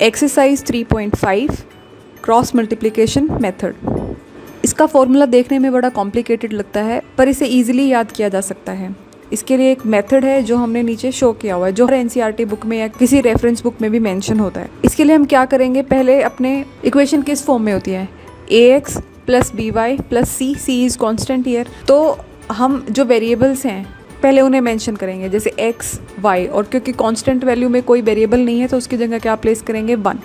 Exercise 3.5 cross multiplication method. इसका formula देखने में बड़ा कॉम्प्लिकेटेड लगता है पर इसे इजीली याद किया जा सकता है। इसके लिए एक मेथड है जो हमने नीचे शो किया हुआ है, जो एनसीईआरटी बुक में या किसी रेफरेंस बुक में भी मेंशन होता है। इसके लिए हम क्या करेंगे, पहले अपने इक्वेशन किस फॉर्म में होती है, ax plus by plus c is constant year. तो हम जो वेरिएबल्स हैं पहले उन्हें मेंशन करेंगे, जैसे x, y, और क्योंकि कांस्टेंट वैल्यू में कोई वेरिएबल नहीं है तो उसकी जगह क्या प्लेस करेंगे, 1।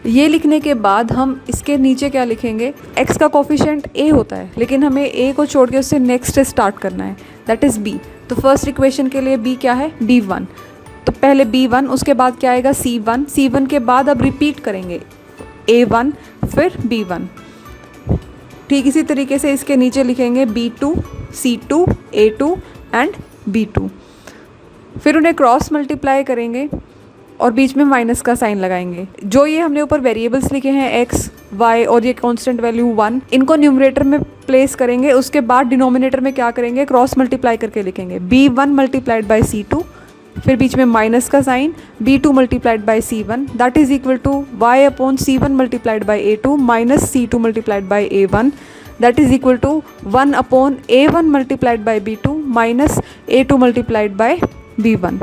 ये लिखने के बाद हम इसके नीचे क्या लिखेंगे, x का कोफिशिएंट a होता है लेकिन हमें a को छोड़ के उससे नेक्स्ट स्टार्ट करना है, दैट इज़ b। तो फर्स्ट इक्वेशन के लिए b क्या है, d1। तो पहले b1, उसके बाद क्या आएगा c1 के बाद अब रिपीट करेंगे a1 फिर b1। ठीक इसी तरीके से इसके नीचे लिखेंगे b2, c2, a2 and b2। फिर उन्हें क्रॉस मल्टीप्लाई करेंगे और बीच में माइनस का साइन लगाएंगे। जो ये हमने ऊपर वेरिएबल्स लिखे हैं x, y और ये कांस्टेंट वैल्यू 1, इनको न्यूमरेटर में प्लेस करेंगे। उसके बाद डिनोमिनेटर में क्या करेंगे, क्रॉस मल्टीप्लाई करके लिखेंगे b1 मल्टीप्लाइड बाई c2, फिर बीच में माइनस का sign, b2 multiplied by c1 that is equal to y upon c1 multiplied by a2 minus c2 multiplied by a1 that is equal to 1 upon a1 multiplied by b2 minus a2 multiplied by b1।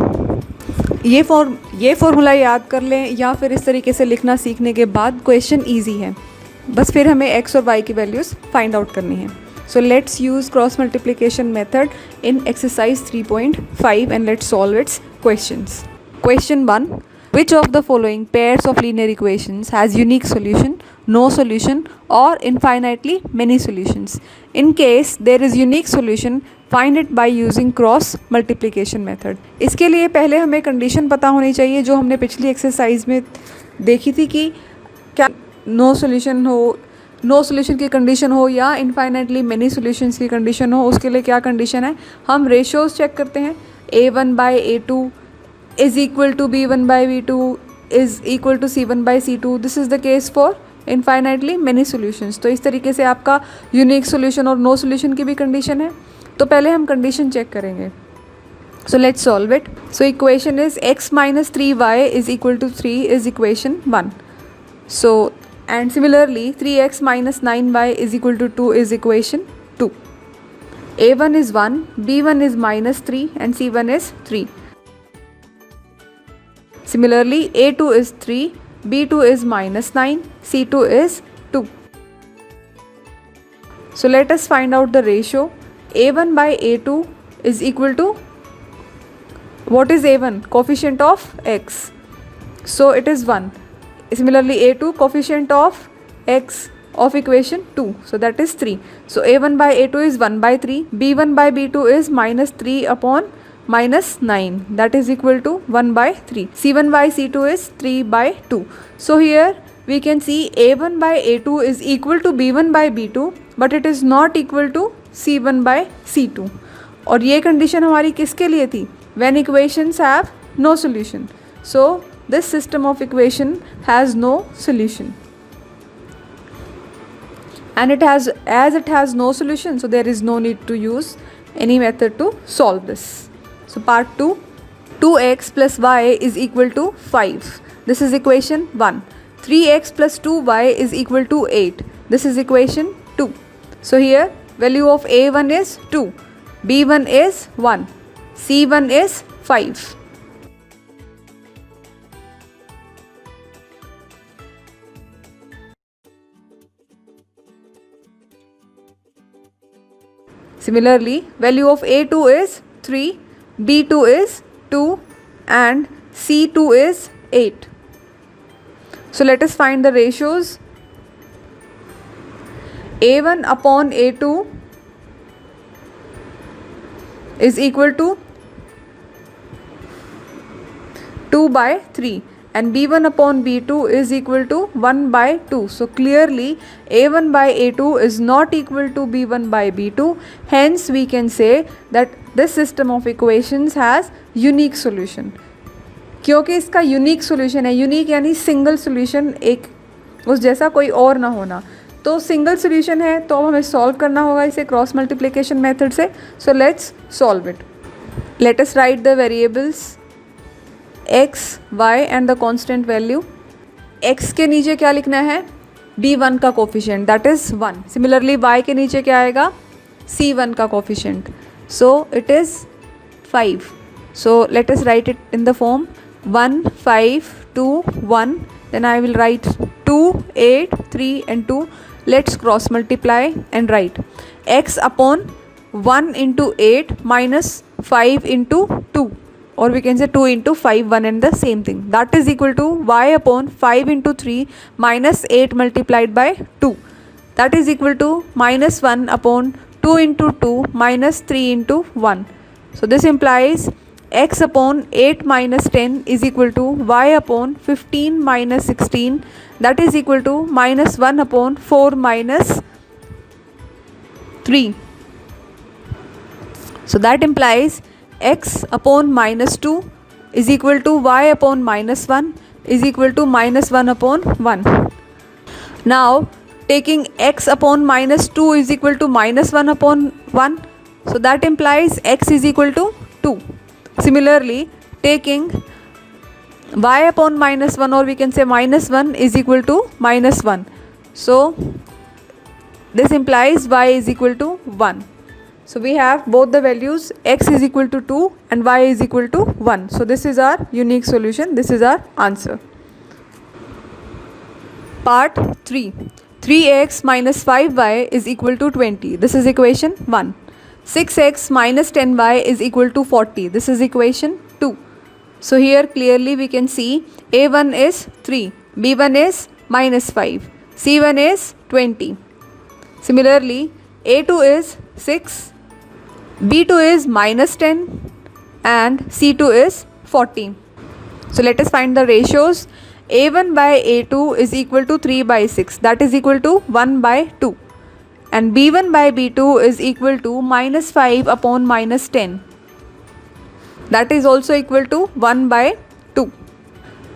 ये formula याद कर लें या फिर इस तरीके से लिखना सीखने के बाद क्वेश्चन ईजी है। बस फिर हमें x और y की वैल्यूज़ फाइंड आउट करनी है। So let's use cross multiplication method in exercise 3.5 and let's solve its questions. Question 1. Which of the following pairs of linear equations has unique solution, no solution or infinitely many solutions? In case there is unique solution, find it by using cross multiplication method. इसके लिए पहले हमें condition पता होनी चाहिए जो हमने पिछली एक्सरसाइज में देखी थी कि क्या नो सोल्यूशन की कंडीशन हो या इनफाइनाइटली मेनी सॉल्यूशंस की कंडीशन हो। उसके लिए क्या कंडीशन है, हम रेशियोज चेक करते हैं, a1 by a2 is equal to b1 by b2 is equal to c1 by c2। This is the case for infinitely many solutions. तो इस तरीके से आपका यूनिक सॉल्यूशन और नो सॉल्यूशन की भी कंडीशन है। तो पहले हम कंडीशन चेक करेंगे। So let's solve it. So equation is x minus 3y is equal to 3 is equation 1। सो and similarly 3x minus 9y is equal to 2 is equation 2. a1 is 1, b1 is minus 3 and c1 is 3. Similarly a2 is 3, b2 is minus 9, c2 is 2. So let us find out the ratio. a1 by a2 is equal to, what is a1? Coefficient of x. So it is 1. Similarly a2 coefficient of x of equation 2, so that is 3. So a1 by a2 is 1 by 3, b1 by b2 is minus 3 upon minus 9 that is equal to 1 by 3. c1 by c2 is 3 by 2. So here we can see a1 by a2 is equal to b1 by b2 but it is not equal to c1 by c2. और ये condition हमारी किसके लिए थी, when equations have no solution. So this system of equation has no solution and as it has no solution, so there is no need to use any method to solve this. So part 2, 2x plus y is equal to 5. This is equation 1. 3x plus 2y is equal to 8. This is equation 2. So here value of a1 is 2, b1 is 1, c1 is 5. Similarly, value of a2 is 3, b2 is 2 and c2 is 8. So let us find the ratios. a1 upon a2 is equal to 2 by 3 and b1 upon b2 is equal to 1 by 2. So clearly a1 by a2 is not equal to b1 by b2. Hence we can say that this system of equations has unique solution. क्योंकि इसका unique solution है, unique यानी single solution, एक उस जैसा कोई और ना होना। तो सिंगल सॉल्यूशन है तो अब हमें सॉल्व करना होगा इसे क्रॉस मल्टीप्लिकेशन मेथड से। सो let's solve it. Let us right the variables x, y and the constant value. x के नीचे क्या लिखना है, b1 का coefficient that is 1. Similarly y के नीचे क्या आएगा, c1 का coefficient. So it is 5. So let us right it in the form 1 5 2 1. Then I will write 2 8 3 and 2. Let's cross multiply and write x upon 1 into 8 minus 5 into 2, or we can say 2 into 5, one and the same thing. That is equal to y upon 5 into 3 minus 8 multiplied by 2. That is equal to minus 1 upon 2 into 2 minus 3 into 1. So this implies x upon 8 minus 10 is equal to y upon 15 minus 16, that is equal to minus 1 upon 4 minus 3. So that implies x upon minus 2 is equal to y upon minus 1 is equal to minus 1 upon 1. Now taking x upon minus 2 is equal to minus 1 upon 1, so that implies x is equal to 2. Similarly, taking y upon minus 1, or we can say minus 1 is equal to minus 1. So this implies y is equal to 1. So we have both the values, x is equal to 2 and y is equal to 1. So this is our unique solution. This is our answer. Part 3. 3x minus 5y is equal to 20. This is equation 1. 6x minus 10y is equal to 40. This is equation 2. So here clearly we can see a1 is 3, b1 is minus 5, c1 is 20. Similarly, a2 is 6, b2 is minus 10 and c2 is 40. So let us find the ratios. a1 by a2 is equal to 3 by 6, that is equal to 1 by 2. And b1 by b2 is equal to minus 5 upon minus 10, that is also equal to 1 by 2.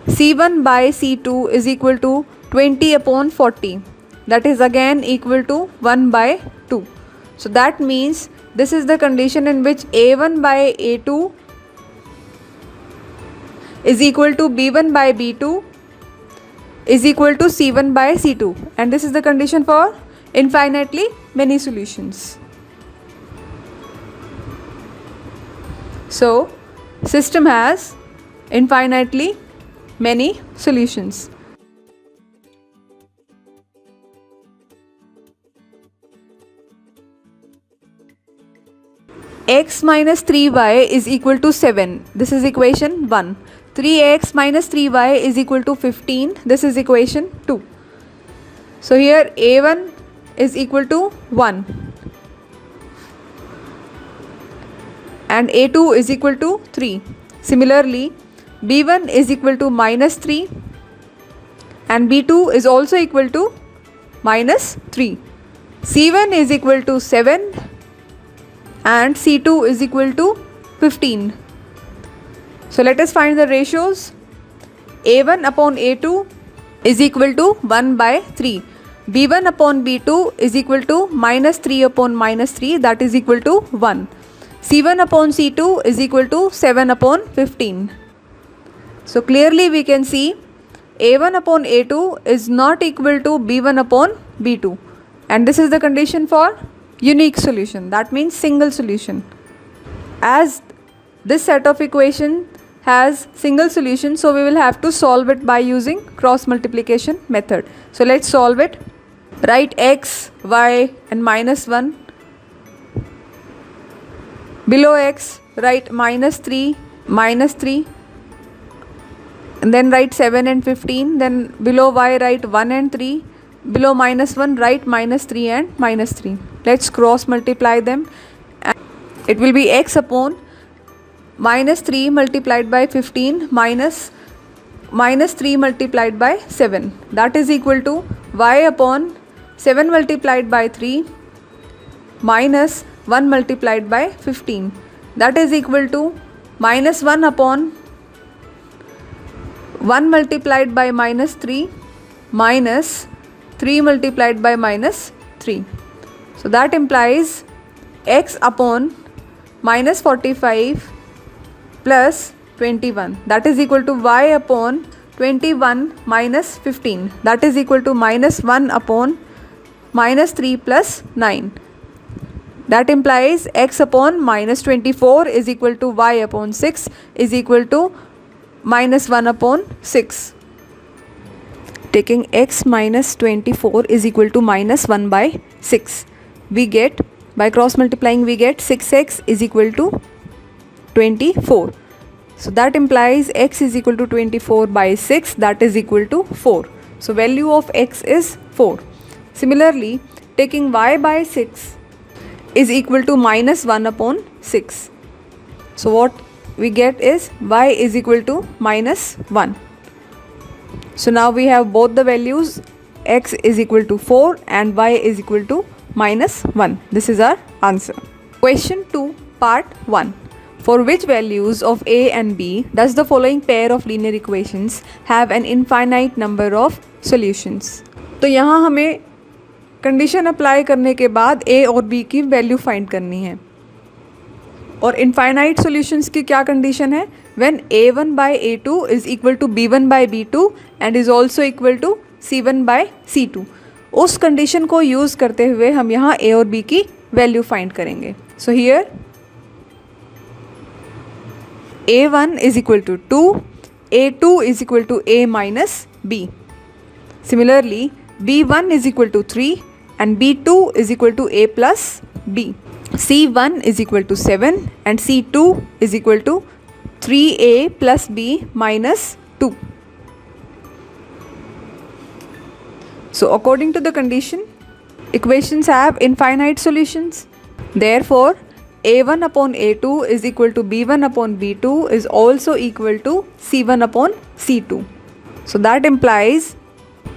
c1 by c2 is equal to 20 upon 40, that is again equal to 1 by 2. So that means this is the condition in which a1 by a2 is equal to b1 by b2 is equal to c1 by c2, and this is the condition for infinitely many solutions. So system has infinitely many solutions. X minus 3y is equal to 7. This is equation 1. 3x minus 3y is equal to 15. This is equation 2. So here a1 is equal to 1 and a2 is equal to 3. Similarly, b1 is equal to minus 3 and b2 is also equal to minus 3. c1 is equal to 7 and c2 is equal to 15. So let us find the ratios. a1 upon a2 is equal to 1 by 3. b1 upon b2 is equal to minus 3 upon minus 3, that is equal to 1. c1 upon c2 is equal to 7 upon 15. So clearly we can see a1 upon a2 is not equal to b1 upon b2, and this is the condition for unique solution, that means single solution. As this set of equation has single solution, so we will have to solve it by using cross multiplication method. So let's solve it. Write x, y and minus 1. Below x write minus 3, and then write 7 and 15. Then below y write 1 and 3. Below minus 1 write minus 3 and minus 3. Let's cross multiply them. And it will be x upon minus 3 multiplied by 15 minus 3 multiplied by 7, that is equal to y upon 7 multiplied by 3 minus 1 multiplied by 15, that is equal to minus 1 upon 1 multiplied by minus 3 minus 3 multiplied by minus 3. So that implies x upon minus 45 plus 21, that is equal to y upon 21 minus 15, that is equal to minus 1 upon minus 3 plus 9. That implies x upon minus 24 is equal to y upon 6 is equal to minus 1 upon 6. Taking x minus 24 is equal to minus 1 by 6. We get, by cross multiplying, we get 6x is equal to 24. So that implies x is equal to 24 by 6, that is equal to 4. So value of x is 4. Similarly, taking y by 6 is equal to minus 1 upon 6. So what we get is y is equal to minus 1. So now we have both the values, x is equal to 4 and y is equal to minus 1. This is our answer. Question 2, part 1. For which values of a and b does the following pair of linear equations have an infinite number of solutions? तो यहाँ हमें condition apply करने के बाद a और b की value find करनी है. और इनफाइनाइट सॉल्यूशंस की क्या कंडीशन है? When a1 by a2 is equal to b1 by b2 and is also equal to c1 by c2. उस कंडीशन को यूज़ करते हुए हम यहाँ a और b की वैल्यू फाइंड करेंगे. So here a1 is equal to 2, a2 is equal to a minus b. Similarly, b1 is equal to 3 and b2 is equal to a plus b. c1 is equal to 7 and c2 is equal to 3a plus b minus 2. So according to the condition, equations have infinite solutions. Therefore, a1 upon a2 is equal to b1 upon b2 is also equal to c1 upon c2. So that implies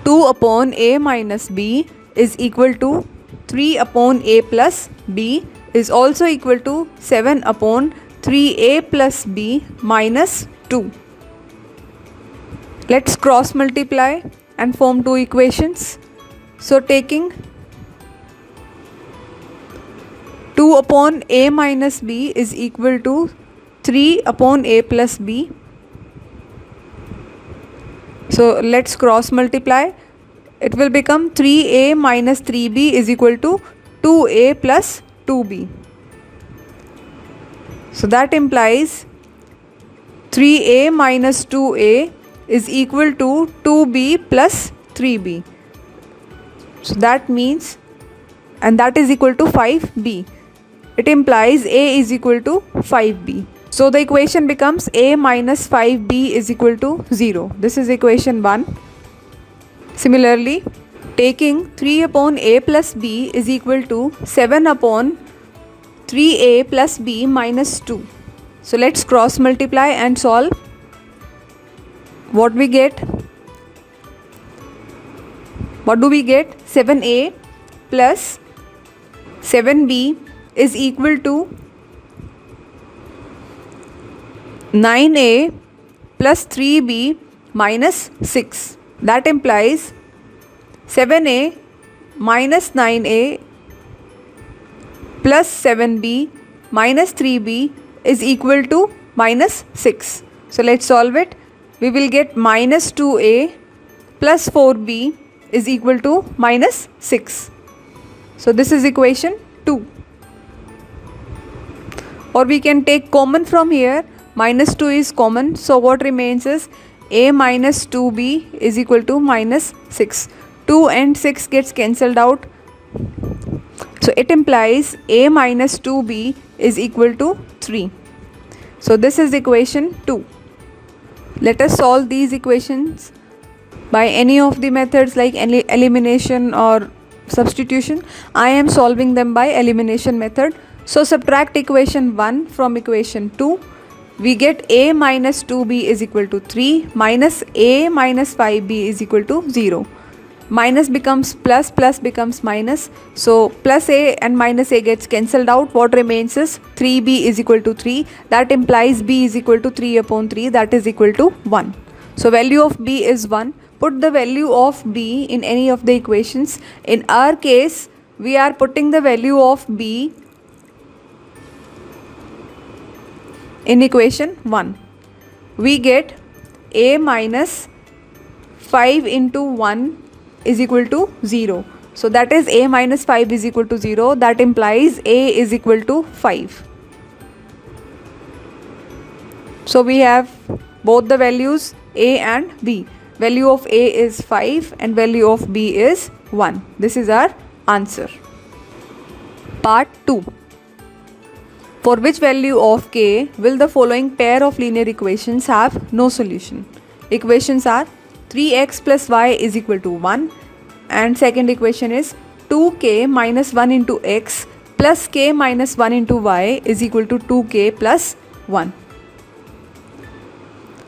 2 upon a minus b is equal to 3 upon a plus b is also equal to 7 upon 3a plus b minus 2. Let's cross multiply and form two equations. So taking 2 upon a minus b is equal to 3 upon a plus b. So let's cross multiply. It will become 3a minus 3b is equal to 2a plus 2b. So that implies 3a minus 2a is equal to 2b plus 3b. So that means, and that is equal to 5b. It implies a is equal to 5b. So the equation becomes a minus 5b is equal to 0. This is equation 1. Similarly, taking 3 upon a plus b is equal to 7 upon 3a plus b minus 2. So let's cross multiply and solve. What we get? What do we get? 7a plus 7b is equal to 9a plus 3b minus 6. That implies 7a minus 9a plus 7b minus 3b is equal to minus 6. So let's solve it. We will get minus 2a plus 4b is equal to minus 6. So this is equation 2. Or we can take common from here. Minus 2 is common. So what remains is a minus 2b is equal to minus 6. 2 and 6 gets cancelled out. So it implies a minus 2b is equal to 3. So this is equation 2. Let us solve these equations by any of the methods like elimination or substitution. I am solving them by elimination method. So subtract equation 1 from equation 2. We get a minus 2b is equal to 3 minus a minus 5b is equal to 0. Minus becomes plus, plus becomes minus. So plus a and minus a gets cancelled out. What remains is 3b is equal to 3. That implies b is equal to 3 upon 3. That is equal to 1. So value of b is 1. Put the value of b in any of the equations. In our case, we are putting the value of b in equation 1. We get a minus 5 into 1 is equal to 0. So that is a minus 5 is equal to 0. That implies a is equal to 5. So we have both the values a and b. Value of a is 5 and value of b is 1. This is our answer. Part 2. For which value of k will the following pair of linear equations have no solution? Equations are 3x plus y is equal to 1, and second equation is 2k minus 1 into x plus k minus 1 into y is equal to 2k plus 1.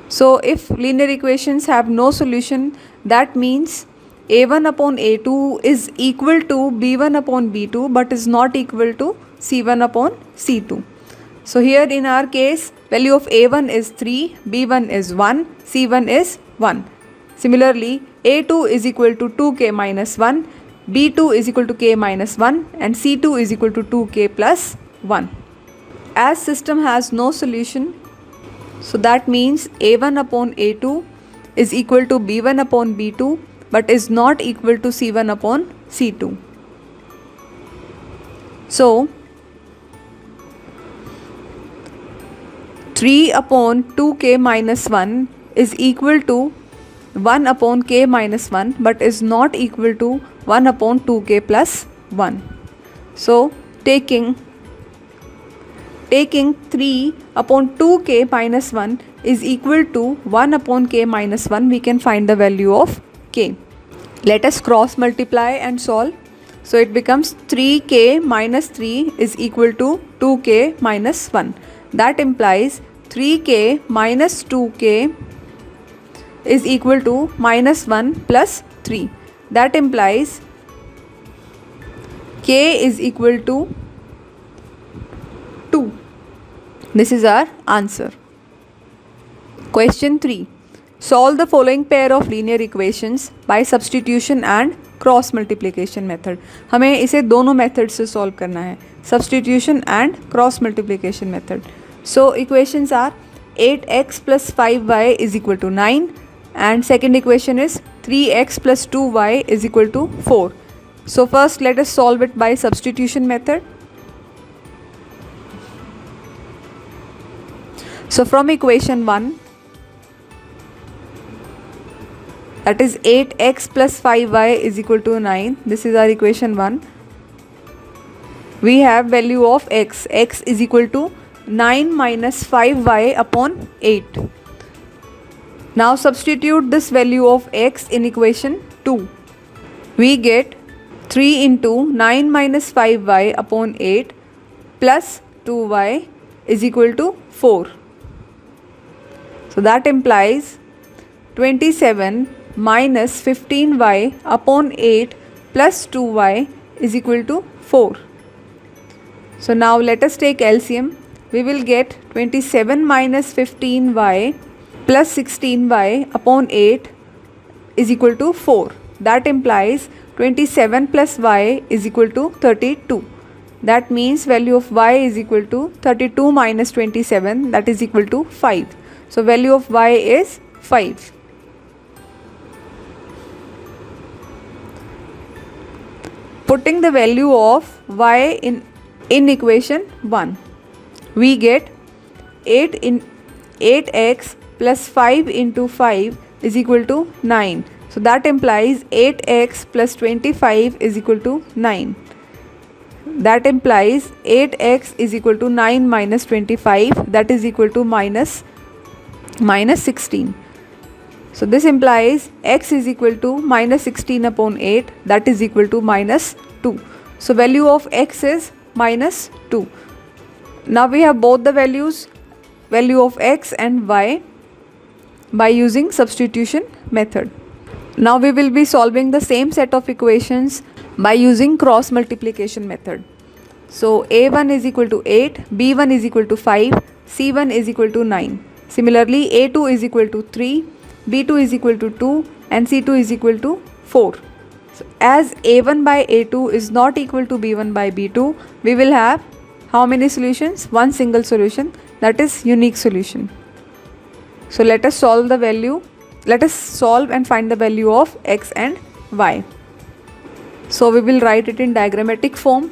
So if linear equations have no solution, that means a1 upon a2 is equal to b1 upon b2 but is not equal to c1 upon c2. So here in our case, value of a1 is 3, b1 is 1, c1 is 1. Similarly, a2 is equal to 2k minus 1, b2 is equal to k minus 1 and c2 is equal to 2k plus 1. As system has no solution, so that means a1 upon a2 is equal to b1 upon b2 but is not equal to c1 upon c2. So 3 upon 2k minus 1 is equal to 1 upon k minus 1 but is not equal to 1 upon 2k plus 1. So taking 3 upon 2k minus 1 is equal to 1 upon k minus 1, we can find the value of k. Let us cross multiply and solve. So it becomes 3k minus 3 is equal to 2k minus 1. That implies 3k minus 2k is equal to minus 1 plus 3. That implies k is equal to 2. This is our answer. Question 3. Solve the following pair of linear equations by substitution and cross multiplication method. हमें इसे दोनों method से solve करना है, substitution and cross multiplication method. So equations are 8x plus 5y is equal to 9 and second equation is 3x plus 2y is equal to 4. So first let us solve it by substitution method. So from equation 1, that is 8x plus 5y is equal to 9. This is our equation 1. We have value of x. X is equal to 9 minus 5y upon 8. Now substitute this value of x in equation 2. We get 3 into 9 minus 5y upon 8 plus 2y is equal to 4. So that implies 27 minus 15y upon 8 plus 2y is equal to 4. So now let us take LCM. We will get 27 minus 15y plus 16y upon 8 is equal to 4. That implies 27 plus y is equal to 32. That means value of y is equal to 32 minus 27, that is equal to 5. So value of y is 5. Putting the value of y in equation 1, we get 8x plus 5 into 5 is equal to 9. So that implies 8x plus 25 is equal to 9. That implies 8x is equal to 9 minus 25, that is equal to minus 16. So this implies x is equal to minus 16 upon 8, that is equal to minus 2. So value of x is minus 2. Now we have both the values, value of x and y, by using substitution method. Now we will be solving the same set of equations by using cross multiplication method. So a1 is equal to 8, b1 is equal to 5, c1 is equal to 9. Similarly, a2 is equal to 3, b2 is equal to 2 and c2 is equal to 4. So as a1 by a2 is not equal to b1 by b2, we will have how many solutions? One single solution, that is unique solution. So let us solve the value Let us solve and find the value of x and y. So we will write it in diagrammatic form.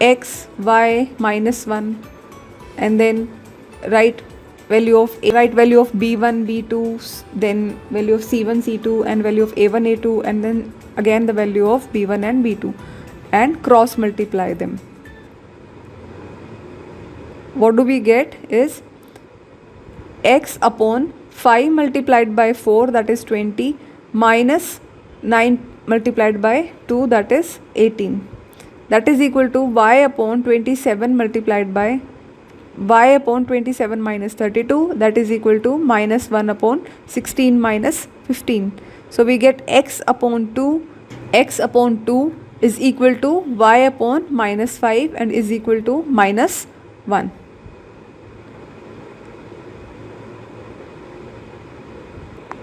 X, y minus 1, and then write value of b1, b2, then value of c1, c2, and value of a1, a2, and then again the value of b1 and b2, and cross multiply them. What do we get is x upon 5 multiplied by 4, that is 20, minus 9 multiplied by 2, that is 18. That is equal to y upon 27 multiplied by y upon 27 minus 32, that is equal to minus 1 upon 16 minus 15. So we get x upon 2 is equal to y upon minus 5 and is equal to minus 1.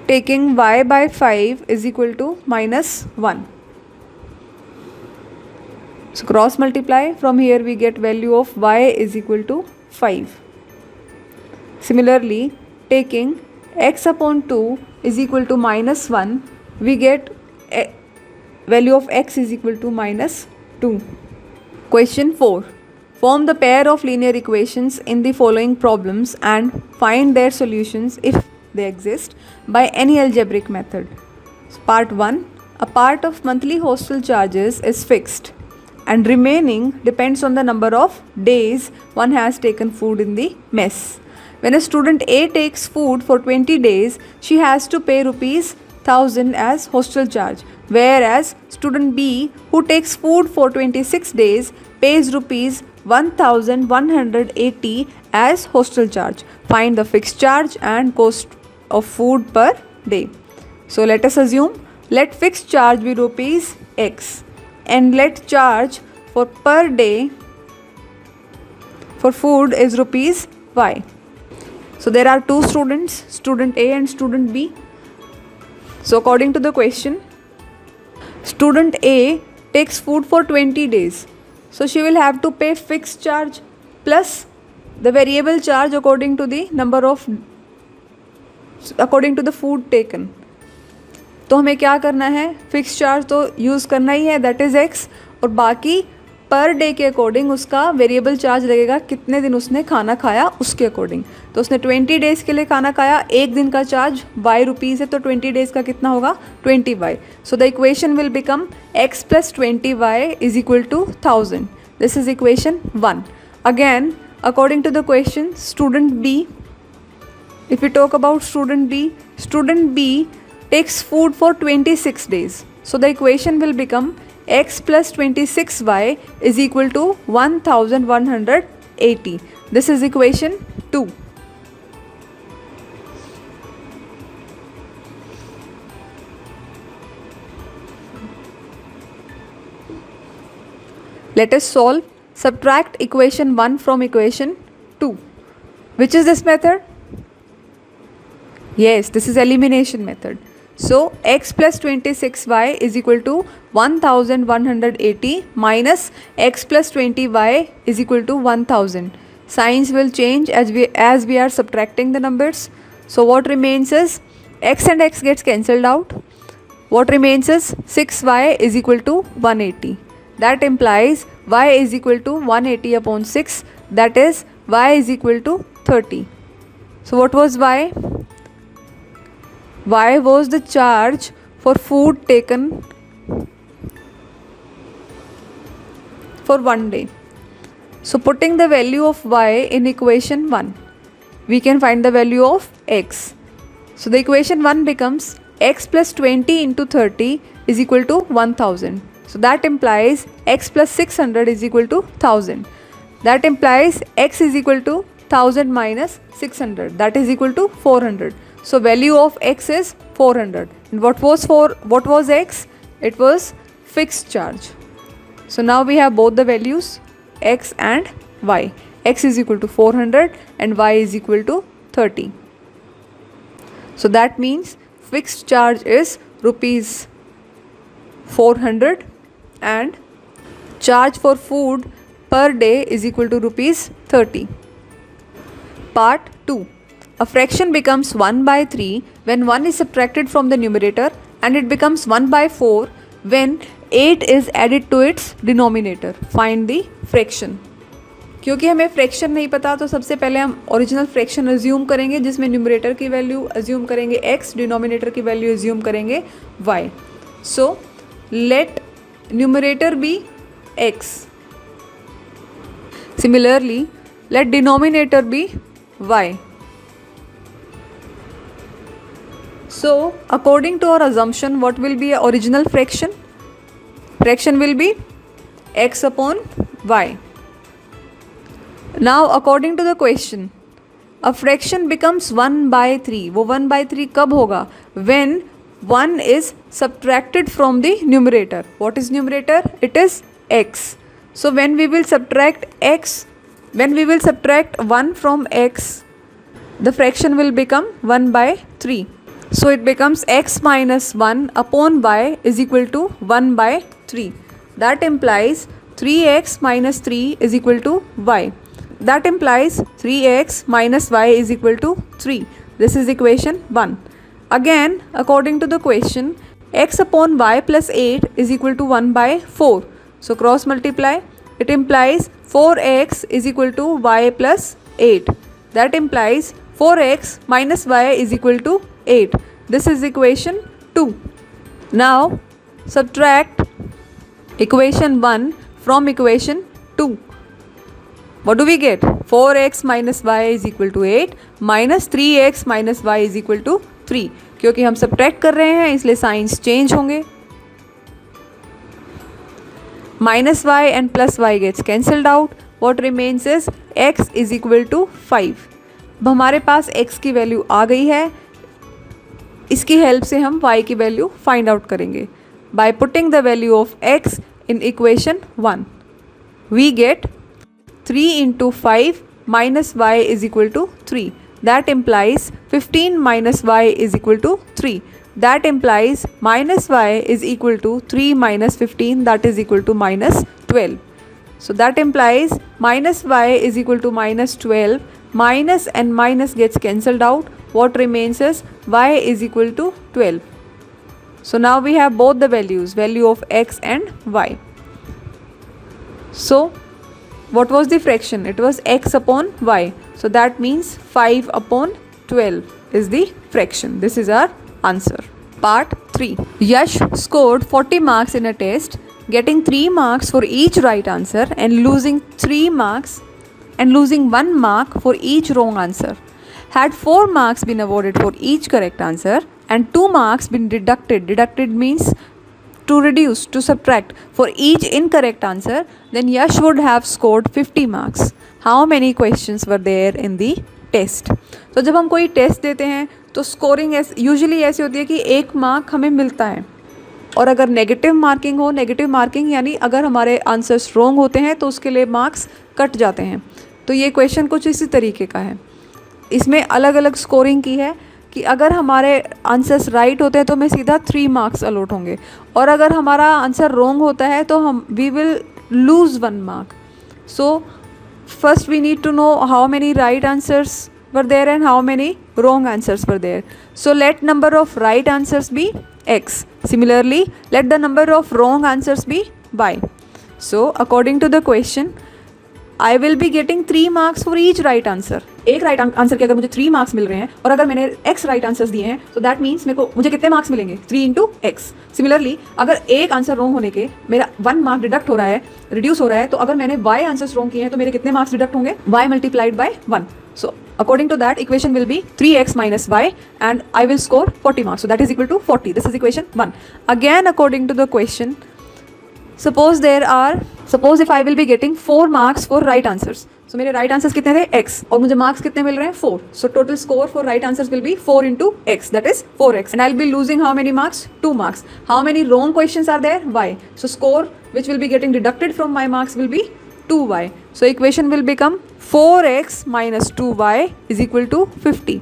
Taking y by 5 is equal to minus 1. So cross multiply, from here we get value of y is equal to 5. Similarly, taking x upon 2 is equal to minus 1, we get value of x is equal to minus 2. Question 4. Form the pair of linear equations in the following problems and find their solutions if they exist by any algebraic method. Part 1. A part of monthly hostel charges is fixed and remaining depends on the number of days one has taken food in the mess. When a student A takes food for 20 days, she has to pay rupees 1000 as hostel charge, whereas student B, who takes food for 26 days, pays rupees 1180 as hostel charge. Find the fixed charge and cost of food per day. So let us assume, let fixed charge be rupees x and let charge for per day for food is rupees y. So there are two students, student A and student B. So according to the question, student A takes food for 20 days. So she will have to pay fixed charge plus the variable charge according to the food taken. तो हमें क्या करना है, fix charge तो use करना ही है, that is x, और बाकी पर डे के अकॉर्डिंग उसका वेरिएबल चार्ज लगेगा कितने दिन उसने खाना खाया उसके अकॉर्डिंग. तो उसने 20 डेज़ के लिए खाना खाया, एक दिन का चार्ज y रुपीज़ है, तो 20 डेज़ का कितना होगा 20y. So the equation will become x plus 20y is equal to 1000. This is equation 1. Again according to the question, student B, if we talk about student B takes food for 26 days. So the equation will become x plus 26y is equal to 1180. This is equation 2. Let us solve. Subtract equation 1 from equation 2. Which is this method? Yes, this is elimination method. So x plus 26y is equal to 1180 minus x plus 20y is equal to 1000. Signs will change as we are subtracting the numbers. So what remains is x and x gets cancelled out. What remains is 6y is equal to 180. That implies y is equal to 180 upon 6, that is y is equal to 30. So what was y? Y was the charge for food taken for 1 day. So putting the value of y in equation 1, we can find the value of x. So the equation 1 becomes x plus 20 into 30 is equal to 1000. So that implies x plus 600 is equal to 1000. That implies x is equal to 1000 minus 600, that is equal to 400. So value of x is 400. And what was x? It was fixed charge. So now we have both the values, x and y. X is equal to 400 and y is equal to 30. So that means fixed charge is rupees 400 and charge for food per day is equal to rupees 30. Part 2. A fraction becomes 1 by 3 when 1 is subtracted from the numerator and it becomes 1 by 4 when 8 is added to its denominator. Find the fraction. क्योंकि हमें fraction नहीं पता तो सबसे पहले हम original fraction assume करेंगे जिसमें न्यूमरेटर की वैल्यू अज्यूम करेंगे x, डिनोमिनेटर की वैल्यू अज्यूम करेंगे y. So let numerator be x. Similarly, let denominator be y. So, according to our assumption, what will be a original fraction? Fraction will be x upon y. Now, according to the question, a fraction becomes 1 by 3. वो 1 by 3 कब होगा? When 1 is subtracted from the numerator. What is numerator? It is x. So when we will subtract 1 from x, the fraction will become 1 by 3. So it becomes x minus 1 upon y is equal to 1 by 3. That implies 3x minus 3 is equal to y. That implies 3x minus y is equal to 3. This is equation 1. Again, according to the question, x upon y plus 8 is equal to 1 by 4. So cross multiply, it implies 4x is equal to y plus 8. That implies 4x minus y is equal to 8. This is equation 2. Now subtract equation 1 from equation 2. What do we get? 4x minus y is equal to 8 minus 3x minus y is equal to 3. क्योंकि हम subtract कर रहे हैं इसलिए signs change होंगे. Minus y and plus y gets cancelled out. What remains is x is equal to 5. अब हमारे पास x की वैल्यू आ गई है. इसकी हेल्प से हम y की वैल्यू फाइंड आउट करेंगे. By putting the value of x in equation 1, we get 3 into 5 minus y is equal to 3. That implies 15 minus y is equal to 3. That implies minus y is equal to 3 minus 15, that is equal to minus 12. So that implies minus y is equal to minus 12. Minus and minus gets cancelled out. What remains is y is equal to 12. So now we have both the values, value of x and y. So what was the fraction? It was x upon y. So that means 5 upon 12 is the fraction. This is our answer. Part 3. Yash scored 40 marks in a test, getting 3 marks for each right answer and losing 1 mark for each wrong answer. Had 4 marks been awarded for each correct answer and 2 marks been deducted means to reduce, to subtract for each incorrect answer, then Yash would have scored 50 marks. How many questions were there in the test? तो जब हम कोई test देते हैं तो scoring usually ऐसी होती है कि 1 मार्क हमें मिलता है, और अगर नेगेटिव मार्किंग हो, नेगेटिव मार्किंग यानी अगर हमारे आंसर्स रॉन्ग होते हैं तो उसके लिए मार्क्स कट जाते हैं. तो ये क्वेश्चन कुछ इसी तरीके का है. इसमें अलग अलग स्कोरिंग की है कि अगर हमारे आंसर्स राइट होते हैं तो हमें सीधा 3 मार्क्स अलॉट होंगे, और अगर हमारा आंसर रॉन्ग होता है तो we will lose 1 mark. So first we need to know how many right answers were there and how many wrong answers were there. So let number of right answers be x. Similarly, let the number of wrong answers be y. So according to the question, I will be getting 3 marks for each right answer. एक right answer के अगर मुझे 3 marks मिल रहे हैं और अगर मैंने x right answers दिए हैं तो दैट मीन्स मुझे कितने मार्क्स मिलेंगे? 3 इंटू एक्स. सिमिलरली अगर एक आंसर रॉन्ग होने के मेरा 1 मार्क डिडक्ट हो रहा है, रिड्यूस हो रहा है, तो अगर मैंने y आंसर्स रॉन्ग किए हैं तो मेरे कितने मार्क्स डिडक्ट होंगे? y multiplied by 1. So according to that equation will be 3x minus y and I will score 40 marks. So that is equal to 40. This is equation 1. Again according to the question, suppose if I will be getting 4 marks for right answers. So मेरे right answers कितने थे? x. और मुझे marks कितने मिल रहे हैं? 4. So total score for right answers will be 4 into x, that is 4x. And I'll be losing how many marks? 2 marks. How many wrong questions are there? y. So score which will be getting deducted from my marks will be 2y. So equation will become 4x minus 2y is equal to 50.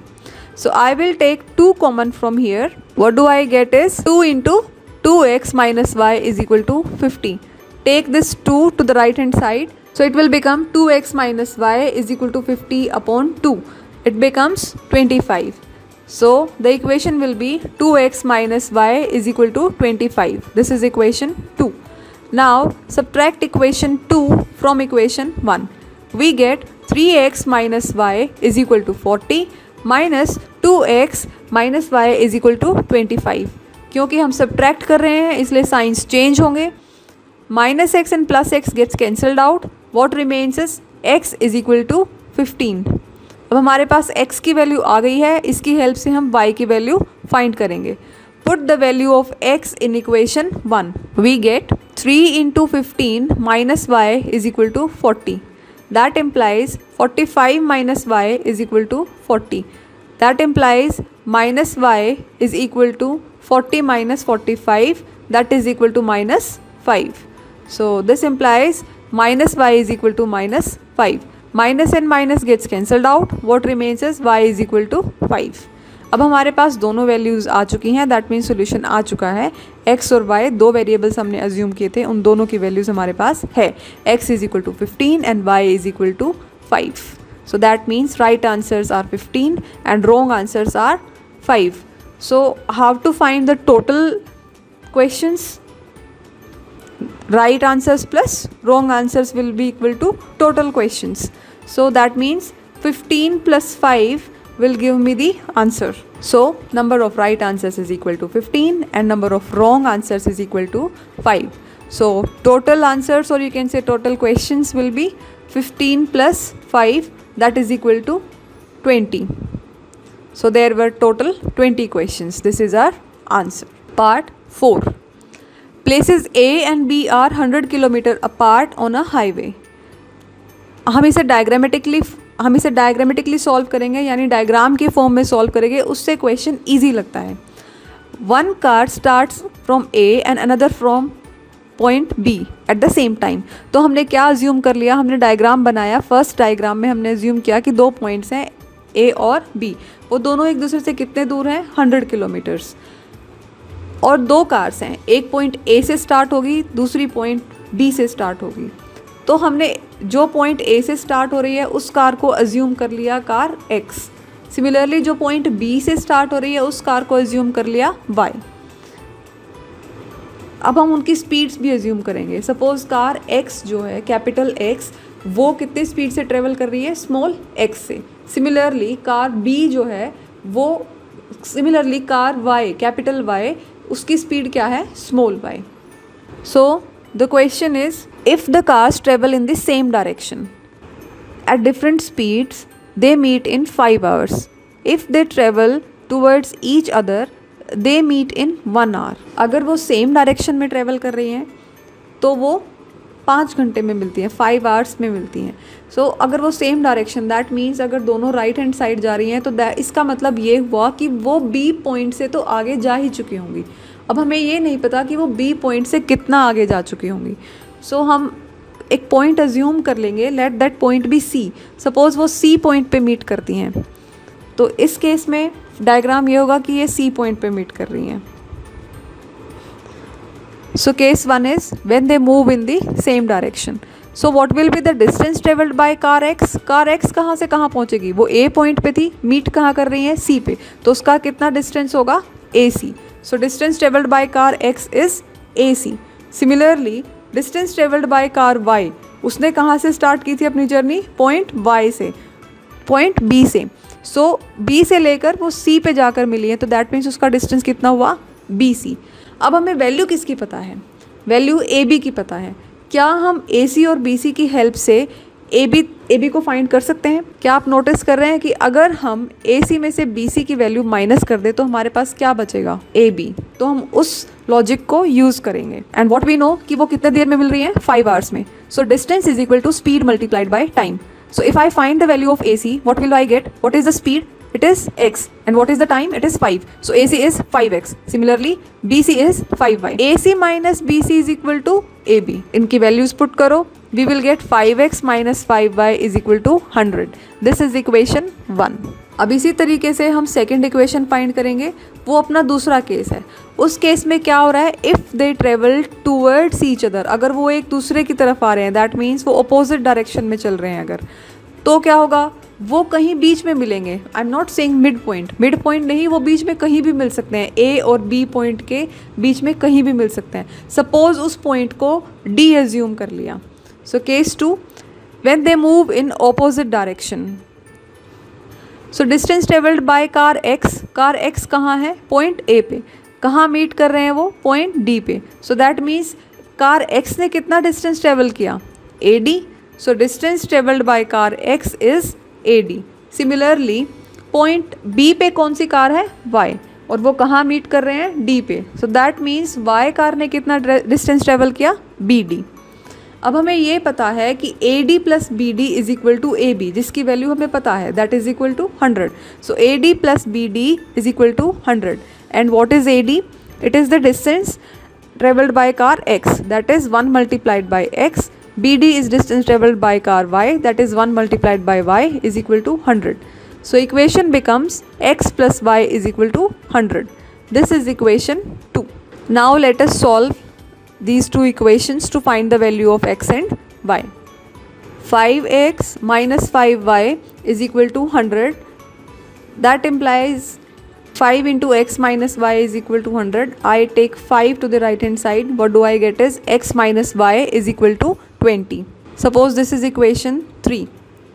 So I will take 2 common from here. What do I get is 2 into 2x minus y is equal to 50. Take this 2 to the right hand side. So it will become 2x minus y is equal to 50 upon 2. it becomes 25. So the equation will be 2x minus y is equal to 25. This is equation 2. Now subtract equation 2 from equation 1. We get 3x minus y is equal to 40 minus 2x minus y is equal to 25. क्योंकि हम subtract कर रहे हैं इसलिए signs change होंगे. Minus X and plus X gets cancelled out. What remains is x is equal to 15. अब हमारे पास x की वैल्यू आ गई है, इसकी हेल्प से हम y की वैल्यू फाइंड करेंगे. Put the value of x in equation 1. We get 3 into 15 minus y is equal to 40. That implies 45 minus y is equal to 40. That implies minus y is equal to 40 minus 45, that is equal to minus 5. So this implies minus y is equal to minus 5. Minus and minus gets cancelled out. What remains is y is equal to 5. अब हमारे पास दोनों values आ चुकी हैं. That means solution आ चुका है. x और y दो variables हमने अज्यूम किए थे, उन दोनों की वैल्यूज़ हमारे पास है. x is equal to 15 and y is equal to 5. So that means right answers are 15 and wrong answers are 5. So how to find the total questions? right answers plus wrong answers will be equal to total questions. So that means 15 plus 5 will give me the answer. So number of right answers is equal to 15 and number of wrong answers is equal to 5. So total answers, or you can say total questions, will be 15 plus 5, that is equal to 20. So there were total 20 questions. This is our answer. Part 4. Places A and B are 100 kilometre apart on a highway. हम इसे diagrammatically solve करेंगे, यानी diagram के form में solve करेंगे, उससे question easy लगता है. One car starts from A and another from point B at the same time. तो हमने क्या अज्यूम कर लिया? हमने डायग्राम बनाया. फर्स्ट डायग्राम में हमने अज्यूम किया कि दो पॉइंट्स हैं ए और बी, वो दोनों एक दूसरे से कितने दूर हैं? 100 किलोमीटर्स. और दो कार्स हैं, एक पॉइंट ए से स्टार्ट होगी, दूसरी पॉइंट बी से स्टार्ट होगी. तो हमने जो पॉइंट ए से स्टार्ट हो रही है उस कार को अज्यूम कर लिया कार x. सिमिलरली जो पॉइंट बी से स्टार्ट हो रही है उस कार को अज्यूम कर लिया y. अब हम उनकी स्पीड्स भी अज्यूम करेंगे. सपोज कार x जो है, कैपिटल X, वो कितने स्पीड से ट्रेवल कर रही है? स्मॉल x से. सिमिलरली कार b जो है वो, similarly car y, capital Y, उसकी स्पीड क्या है? Small y. So the question is, if the cars travel in the same direction at different speeds, they meet in 5 hours. If they travel towards each other, they meet in 1 hour. अगर वो same direction में travel कर रही हैं तो वो 5 घंटे में मिलती हैं, 5 आवर्स में मिलती हैं. सो अगर वो सेम डायरेक्शन, दैट मीन्स अगर दोनों राइट हैंड साइड जा रही हैं तो इसका मतलब ये हुआ कि वो बी पॉइंट से तो आगे जा ही चुकी होंगी. अब हमें ये नहीं पता कि वो बी पॉइंट से कितना आगे जा चुकी होंगी. सो हम एक पॉइंट अज्यूम कर लेंगे, let that point be C. Suppose वो सी पॉइंट पे मीट करती हैं, तो इस केस में डायग्राम ये होगा कि ये सी पॉइंट पे मीट कर रही हैं. So case 1 is when they move in the same direction. So what will be the distance travelled by car x? Car x कहाँ से कहाँ पहुँचेगी? वो ए पॉइंट पे थी, मीट कहाँ कर रही हैं? सी पे. तो उसका कितना डिस्टेंस होगा? A C. So distance travelled by car X is A C. Similarly distance travelled by car Y, उसने कहाँ से स्टार्ट की थी अपनी जर्नी? पॉइंट वाई से, पॉइंट बी से. सो बी से लेकर वो सी पे जाकर मिली है, तो दैट मीन्स उसका डिस्टेंस कितना हुआ? B C. अब हमें वैल्यू किसकी पता है? वैल्यू ए बी की पता है. क्या हम ए सी और बी सी की हेल्प से ए बी को फाइंड कर सकते हैं? क्या आप नोटिस कर रहे हैं कि अगर हम ए सी में से बी सी की वैल्यू माइनस कर दे तो हमारे पास क्या बचेगा? A B. तो हम उस लॉजिक को यूज़ करेंगे. एंड व्हाट वी नो कि वो कितने देर में मिल रही है? 5 आवर्स में. So distance is equal to speed multiplied by time. So if I find the value of A C, what will I get? What is the speed? It is x. And what is the time? It is 5. So AC is 5x. Similarly, BC is 5y. AC minus BC is equal to AB. इनकी values put करो. We will get 5x minus 5y is equal to 100. This is equation 1. अब इसी तरीके से हम second equation find करेंगे. वो अपना दूसरा केस है. उस केस में क्या हो रहा है? If they travel towards each other, अगर वो एक दूसरे की तरफ आ रहे हैं, दैट मीन्स वो अपोजिट डायरेक्शन में चल रहे हैं अगर, तो क्या होगा? वो कहीं बीच में मिलेंगे। I am not saying mid point नहीं, वो बीच में कहीं भी मिल सकते हैं, ए और बी पॉइंट के बीच में कहीं भी मिल सकते हैं। सपोज उस पॉइंट को डी एज्यूम कर लिया। So case 2, when they move in opposite direction. So distance travelled by car x कहाँ है? पॉइंट ए पे। कहाँ मीट कर रहे हैं वो? पॉइंट डी पे। So that means car X ने कितना डिस्टेंस ट्रेवल किया? A D. So distance travelled by car X is A D. Similarly point B पे कौन सी कार है? वाई, और वो कहाँ मीट कर रहे हैं? डी पे। So that means Y car ने कितना डिस्टेंस ट्रेवल किया? B D. अब हमें ये पता है कि A D plus B D is equal to A B, जिसकी वैल्यू हमें पता है, that is equal to 100. So A D plus B D is equal to 100. And what is A D? It is the distance travelled by car x, that is 1 multiplied by x. BD is distance traveled by car y, that is 1 multiplied by y is equal to 100. So equation becomes x plus y is equal to 100. This is equation 2. Now let us solve these two equations to find the value of x and y. 5x minus 5y is equal to 100. That implies 5 into x minus y is equal to 100. I take 5 to the right hand side. What do I get is x minus y is equal to 20. Suppose this is equation 3.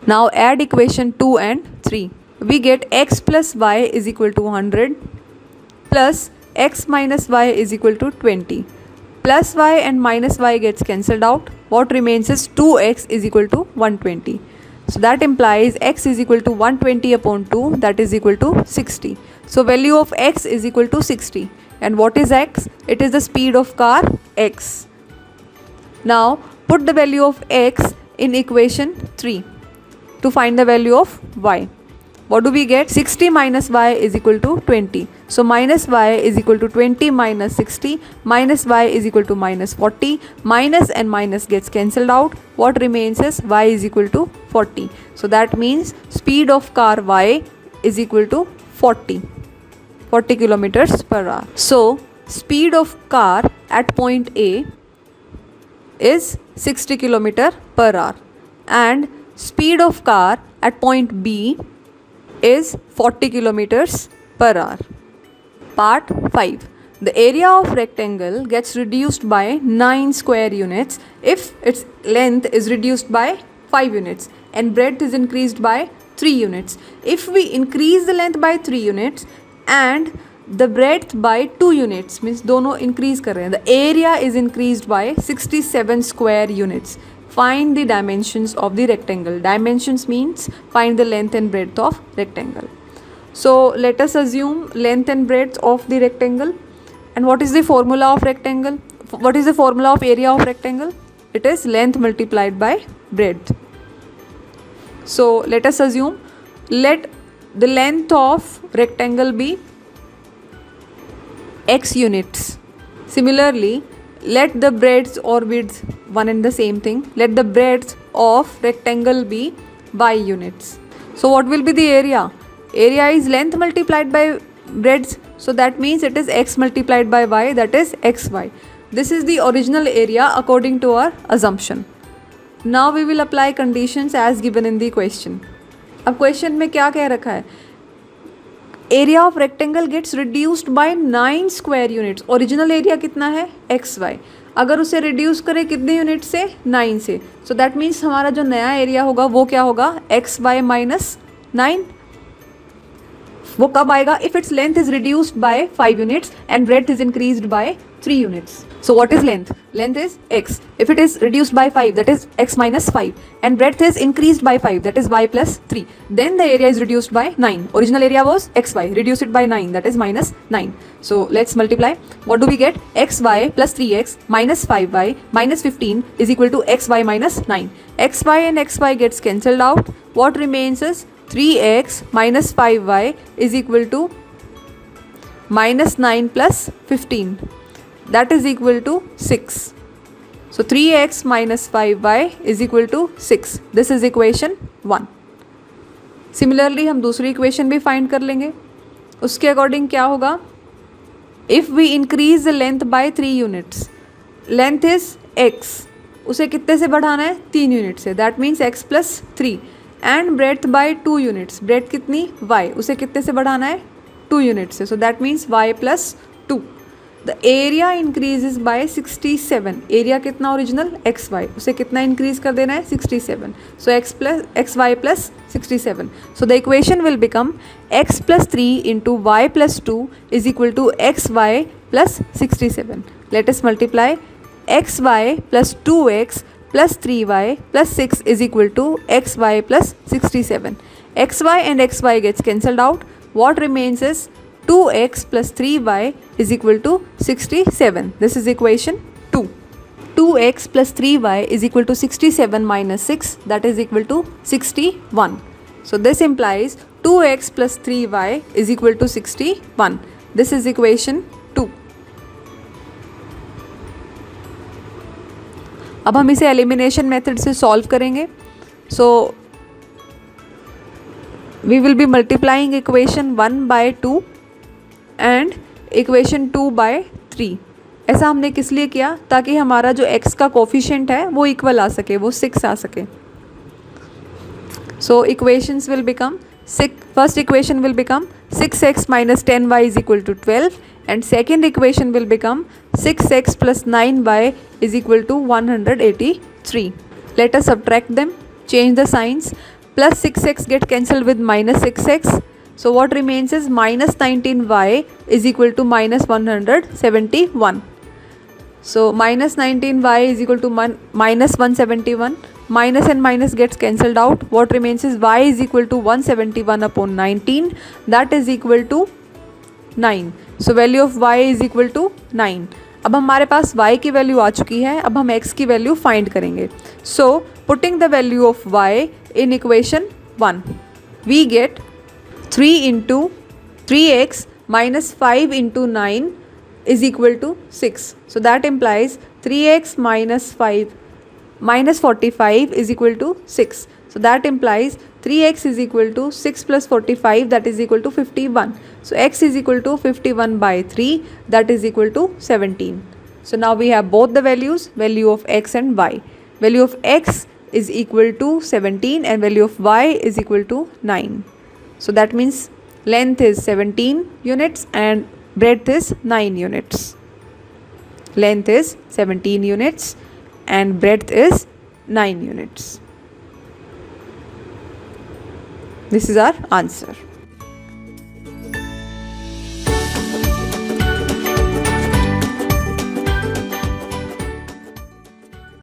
Now add equation 2 and 3. We get x plus y is equal to 100 plus x minus y is equal to 20. Plus y and minus y gets cancelled out. What remains is 2x is equal to 120. So that implies x is equal to 120 upon 2, that is equal to 60. So value of x is equal to 60. And what is x? It is the speed of car x. Now put the value of x in equation 3 to find the value of y. What do we get? 60 minus y is equal to 20. So minus y is equal to 20 minus 60. Minus y is equal to minus 40. Minus and minus gets cancelled out. What remains is y is equal to 40. So that means speed of car y is equal to 40 kilometers per hour. So speed of car at point A is 60 kilometer per hour and speed of car at point B is 40 kilometers per hour. Part 5. The area of rectangle gets reduced by 9 square units if its length is reduced by 5 units and breadth is increased by 3 units. If we increase the length by 3 units and the breadth by 2 units, means दोनों increase कर रहे हैं, the area is increased by 67 square units. Find the dimensions of the rectangle. Dimensions means find the length and breadth of rectangle. So let us assume length and breadth of the rectangle. And what is the formula of rectangle? What is the formula of area of rectangle? It is length multiplied by breadth. So let us assume, let the length of rectangle be x units. Similarly, let the breadth or width one and the same thing. Let the breadth of rectangle be y units. So what will be the area? Area is length multiplied by breadth. So that means it is x multiplied by y, that is xy. This is the original area according to our assumption. Now we will apply conditions as given in the question. अब question में क्या कह रखा है? Area of rectangle gets reduced by 9 square units. Original area कितना है? X Y. अगर उसे रिड्यूस करें कितने यूनिट से? 9 से. सो दैट मीन्स हमारा जो नया एरिया होगा वो क्या होगा? X Y minus 9. वो कब आएगा? If its length is reduced by 5 units and breadth is increased by 3 units. So what is length? Length is x. If it is reduced by 5, that is x minus 5, and breadth is increased by 5, that is y plus 3. Then the area is reduced by 9. Original area was xy. Reduce it by 9, that is minus 9. So let's multiply. What do we get? xy plus 3x minus 5y minus 15 is equal to xy minus 9. xy and xy gets cancelled out. What remains is 3x minus 5y is equal to minus 9 plus 15. That is equal to 6. So 3x minus 5y is equal to 6. This is equation 1. Similarly हम दूसरी equation भी find कर लेंगे. उसके according क्या होगा? If we increase the length by 3 units, length is x. उसे कितने से बढ़ाना है? 3 यूनिट से. That means x plus 3. And breadth by 2 units, breadth कितनी y, उसे कितने से बढ़ाना है 2 यूनिट से, so that means y plus 2। The area increases by 67, area कितना ओरिजिनल xy, उसे कितना इंक्रीज कर देना है 67, so X Y plus 67। So the equation will become x plus 3 into Y plus 2 is equal to X Y plus 67। Let us multiply X Y plus 2x plus 3y plus 6 is equal to xy plus 67. xy and xy gets cancelled out. What remains is 2x plus 3y is equal to 67. This is equation 2. 2x plus 3y is equal to 67 minus 6, that is equal to 61. So this implies 2x plus 3y is equal to 61. This is equation 2. अब हम इसे elimination method से solve करेंगे। So we will be multiplying equation 1 by 2 and equation 2 by 3। ऐसा हमने किस लिए किया, ताकि हमारा जो x का कोफिशिएंट है वो इक्वल आ सके, वो 6 आ सके। So equations will become first equation will become 6x minus 10y is equal to 12 and second equation will become 6x plus 9y is equal to 183. Let us subtract them, change the signs. Plus 6x get cancelled with minus 6x. So what remains is minus 19y is equal to minus 171. So minus 19y is equal to minus 171. Minus and minus gets cancelled out. What remains is y is equal to 171 upon 19, that is equal to 9. So value of y is equal to 9. अब हमारे पास y की value आ चुकी है, अब हम x की value find करेंगे। So putting the value of y in equation 1, we get 3 into 3x minus 5 into 9 is equal to 6. So that implies 3x minus 5 minus 45 is equal to 6. So that implies 3x is equal to 6 plus 45, that is equal to 51. So x is equal to 51 by 3, that is equal to 17. So now we have both the values, value of x and y. Value of x is equal to 17 and value of y is equal to 9. So that means length is 17 units and breadth is 9 units. Length is 17 units and breadth is 9 units. This is our answer.